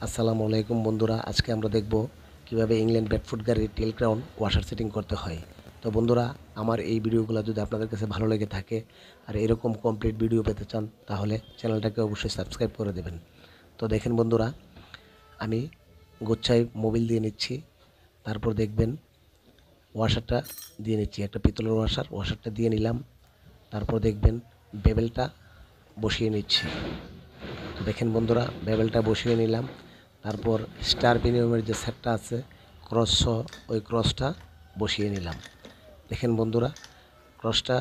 আসসালামু আলাইকুম বন্ধুরা, আজকে আমরা দেখব কিভাবে ইংল্যান্ড ব্যাডফুট গাড়ির টেল ক্রাউন ওয়াশার সেটিং করতে হয়। তো বন্ধুরা, আমার এই ভিডিওগুলো যদি আপনাদের কাছে ভালো লেগে থাকে আর এরকম কমপ্লিট ভিডিও পেতে চান তাহলে চ্যানেলটাকে অবশ্যই সাবস্ক্রাইব করে দেবেন। তো দেখেন বন্ধুরা, আমি গোচ্ছায় মোবিল দিয়ে নিচ্ছি, তারপর দেখবেন ওয়াশারটা দিয়ে নিচ্ছি, একটা পিতলের ওয়াশারটা দিয়ে নিলাম। তারপর দেখবেন বেবেলটা বসিয়ে নিচ্ছি। তো দেখেন বন্ধুরা, বেবেলটা বসিয়ে নিলাম। তারপর স্টার প্রিমিয়ামের যে সেটটা আছে ক্রস, ওই ক্রসটা বসিয়ে নিলাম। দেখেন বন্ধুরা, ক্রসটা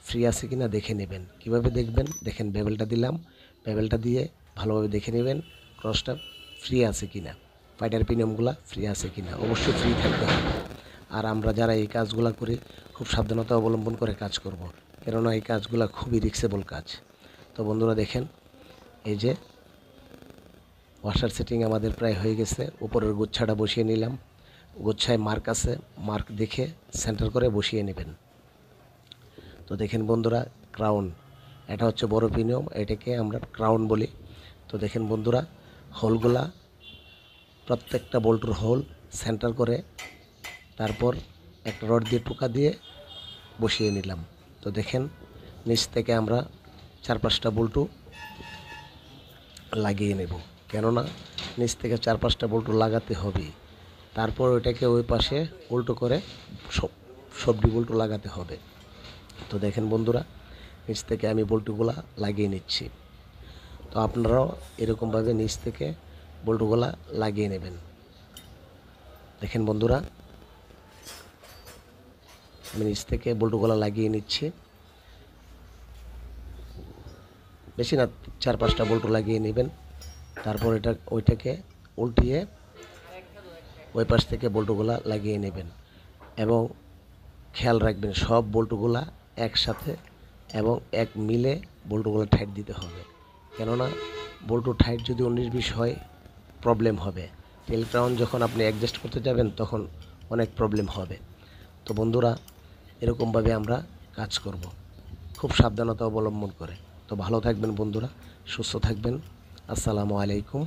ফ্রি আছে কিনা দেখে নেবেন। কিভাবে দেখবেন? দেখেন বেবেলটা দিলাম, বেবেলটা দিয়ে ভালোভাবে দেখে নেবেন ক্রসটা ফ্রি আছে কিনা, ফাইটার প্রিমিয়ামগুলো ফ্রি আছে কিনা। অবশ্যই ফ্রি থাকতে হবে। আর আমরা যারা এই কাজগুলো করি খুব সাবধানতা অবলম্বন করে কাজ করব, কেননা এই কাজগুলো খুবই রিস্কেবল কাজ। তো বন্ধুরা দেখেন, এই যে ওয়াশার সেটিং আমাদের প্রায় হয়ে গেছে। উপরের গুচ্ছাটা বসিয়ে নিলাম, গুচ্ছায় মার্ক আছে, মার্ক দেখে সেন্টার করে বসিয়ে নেবেন। তো দেখেন বন্ধুরা, ক্রাউন, এটা হচ্ছে বড় প্রিমিয়াম, এটাকে আমরা ক্রাউন বলি। তো দেখেন বন্ধুরা, হোলগুলা প্রত্যেকটা বল্টুর হোল সেন্টার করে তারপর একটা রড দিয়ে টোকা দিয়ে বসিয়ে নিলাম। তো দেখেন, নিচ থেকে আমরা 4-5টা বল্টু লাগিয়ে নেব, কেননা নিচ থেকে 4-5টা বল্টু লাগাতে হবে। তারপর ওইটাকে ওই পাশে উল্টো করে সবটি বল্টু লাগাতে হবে। তো দেখেন বন্ধুরা, নিচ থেকে আমি বল্টুগুলা লাগিয়ে নিচ্ছি। তো আপনারাও এরকমভাবে নিচ থেকে বল্টুগুলা লাগিয়ে নেবেন। দেখেন বন্ধুরা, আমি নিচ থেকে বল্টুগুলা লাগিয়ে নিচ্ছি। বেশি না, 4-5টা বল্টু লাগিয়ে নেবেন। তারপর ওইটাকে উল্টিয়ে ওই পাশ থেকে বল্টুগুলা লাগিয়ে নেবেন এবং খেয়াল রাখবেন সব বল্টুগুলা একসাথে এবং এক মিলে বল্টুগুলো টাইট দিতে হবে, কেননা বল্টু টাইট যদি 19-20 হয় প্রবলেম হবে। টেল ক্রাউন যখন আপনি অ্যাডজাস্ট করতে যাবেন তখন অনেক প্রবলেম হবে। তো বন্ধুরা, এরকমভাবে আমরা কাজ করব খুব সাবধানতা অবলম্বন করে। তো ভালো থাকবেন বন্ধুরা, সুস্থ থাকবেন। আসসালামু আলাইকুম।